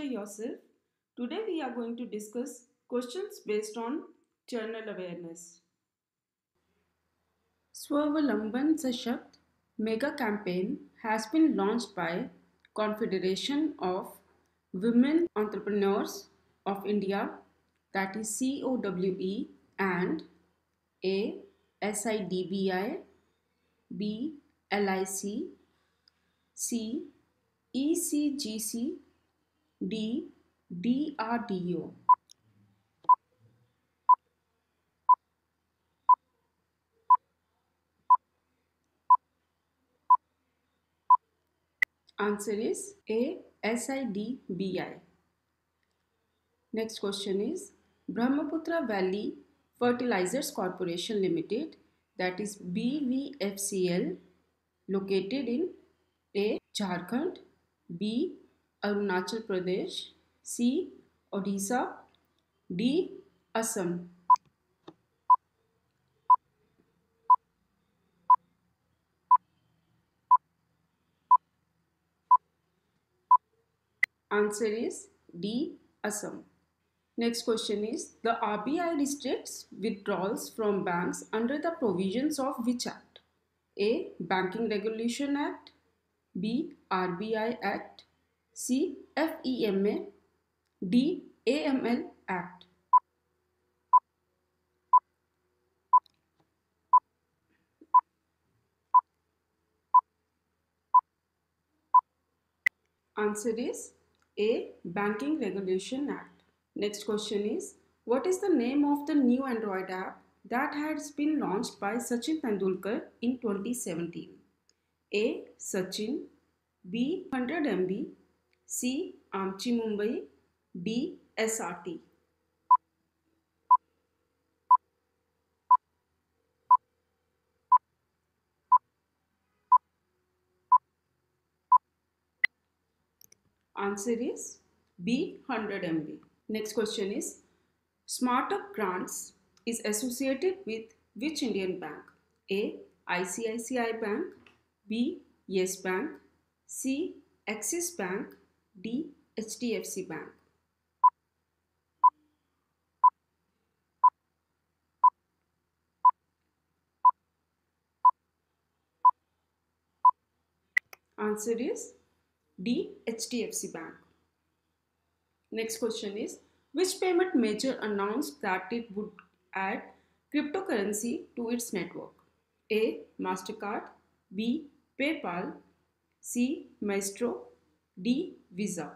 master yourself. Today we are going to discuss questions based on journal awareness. Swawalamban Sashakt mega campaign has been launched by Confederation of Women Entrepreneurs of India, that is COWE, and A SIDBI, B LIC, C ECGC, D DRDO. Answer is A SIDBI. Next question is Brahmaputra Valley Fertilizers Corporation Limited, that is BVFCL, located in A Jharkhand, B Arunachal Pradesh, C Odisha, D Assam. Answer is D Assam. Next question is the RBI restricts withdrawals from banks under the provisions of which act? A. Banking Regulation Act, B. RBI Act, C. FEMA, D. AML Act. Answer is A. Banking Regulation Act. Next question is what is the name of the new Android app that has been launched by Sachin Tendulkar in 2017? A. Sachin, B. 100 MB, C. Amchi Mumbai, D. SRT. Answer is B. 100 MB. Next question is SmartUp Grants is associated with which Indian bank? A. ICICI Bank, B. Yes Bank, C. Axis Bank, D. HDFC Bank. Answer is D. HDFC Bank. Next question is which payment major announced that it would add cryptocurrency to its network? A. Mastercard, B. PayPal, C. Maestro, D. Visa.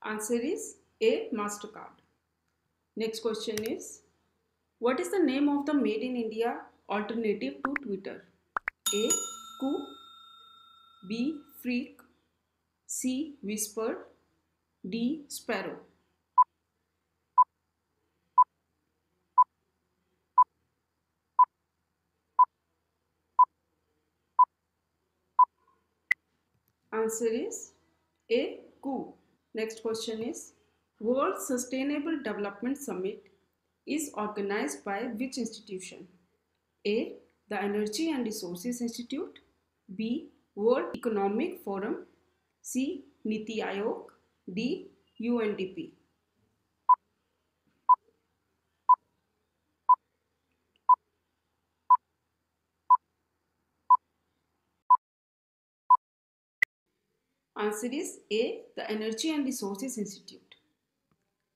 Answer is A. Mastercard. Next question is what is the name of the Made in India alternative to Twitter? A. Coup, B. Freak, C. Whisper, D. Sparrow. Answer is A. Coup. Next question is World Sustainable Development Summit is organized by which institution? A. The Energy and Resources Institute, B. World Economic Forum, C. Niti Aayog, D. UNDP. Answer is A. The Energy and Resources Institute.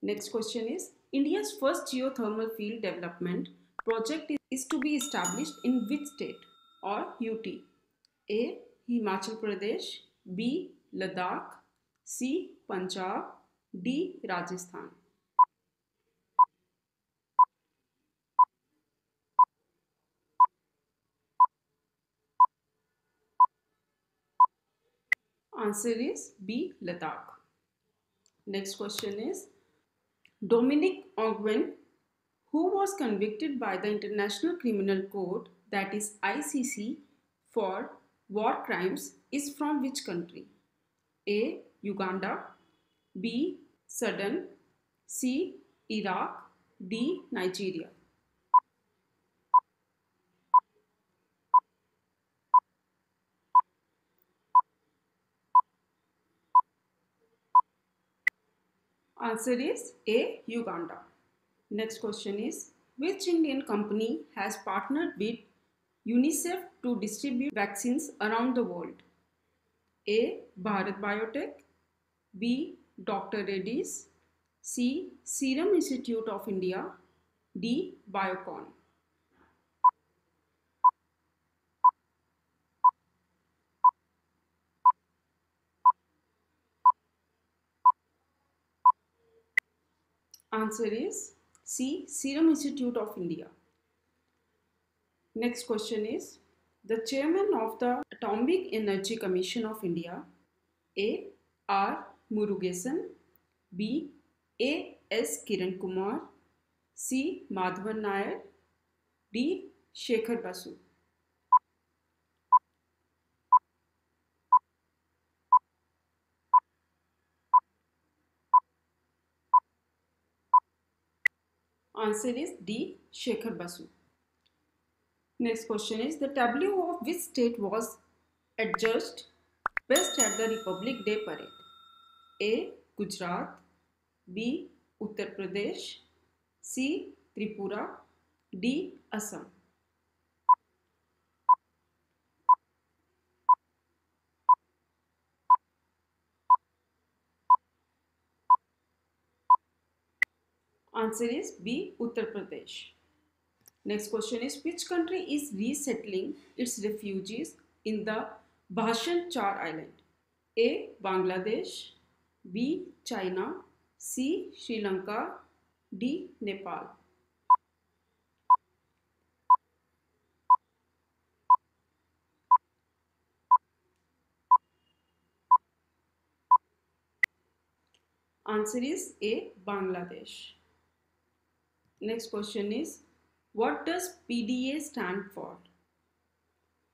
Next question is India's first geothermal field development project is to be established in which state or UT? A. Himachal Pradesh, B. Ladakh, C. Punjab, D. Rajasthan. Answer is B. Ladakh. Next question is Dominic Ongwen, who was convicted by the International Criminal Court, that is ICC, for war crimes, is from which country? A. Uganda, B. Sudan, C. Iraq, D. Nigeria. Answer is A. Uganda. Next question is, which Indian company has partnered with UNICEF to distribute vaccines around the world? A. Bharat Biotech, B. Dr. Reddy's, C. Serum Institute of India, D. Biocon. Answer is C. Serum Institute of India. Next question is, the chairman of the Atomic Energy Commission of India, A. R. Murugesan, B. A. S. Kiran Kumar, C. Madhavan Nair, D. Shekhar Basu. Answer is D. Shekhar Basu. Next question is, the tableau of which state was adjudged best at the Republic Day parade? A. Gujarat, B. Uttar Pradesh, C. Tripura, D. Assam. Answer is B. Uttar Pradesh. Next question is, which country is resettling its refugees in the Bhashan Char Island? A. Bangladesh, B. China, C. Sri Lanka, D. Nepal. Answer is A. Bangladesh. Next question is, what does PDA stand for?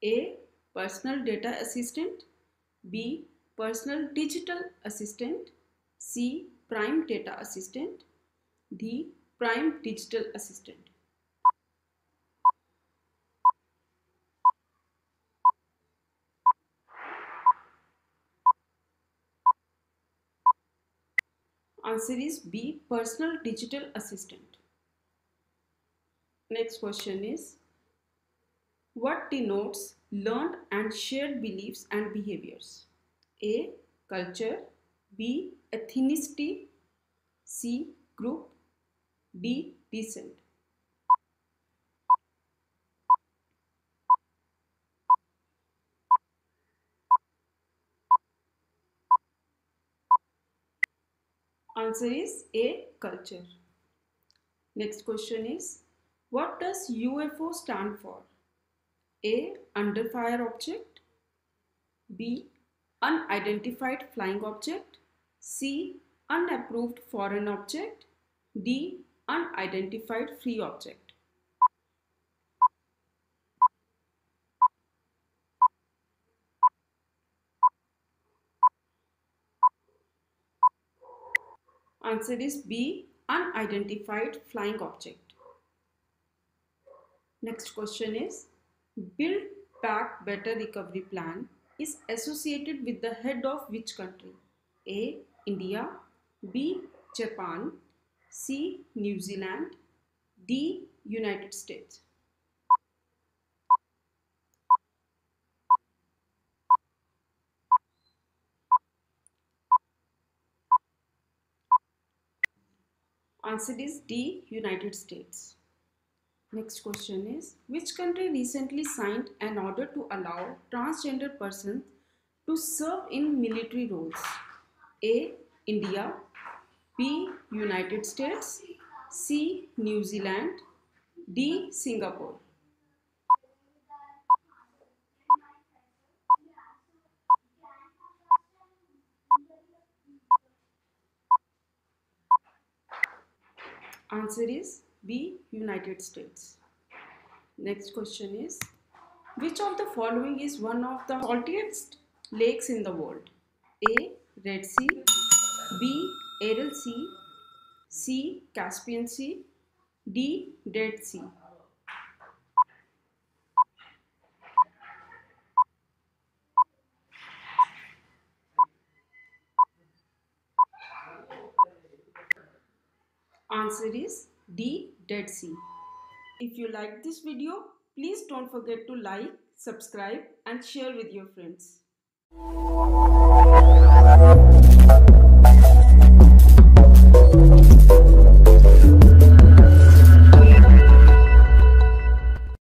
A. Personal Data Assistant, B. Personal Digital Assistant, C. Prime Data Assistant, D. Prime Digital Assistant. Answer is B. Personal Digital Assistant. Next question is, what denotes learned and shared beliefs and behaviors? A. Culture, B. Ethnicity, C. Group, D. Descent. Answer is A. Culture. Next question is, what does UFO stand for? A. Under fire object, B. Unidentified flying object, C. Unapproved foreign object, D. Unidentified free object. Answer is B. Unidentified flying object. Next question is, Build Back Better Recovery Plan is associated with the head of which country? A. India, B. Japan, C. New Zealand, D. United States. Answer is D. United States. Next question is, which country recently signed an order to allow transgender persons to serve in military roles? A. India, B. United States, C. New Zealand, D. Singapore. Answer is B. United States. Next question is, which of the following is one of the saltiest lakes in the world? A. Red Sea, B. Aral Sea, C. Caspian Sea, D. Dead Sea. Answer is D. Dead Sea. If you like this video, please don't forget to like, subscribe and share with your friends.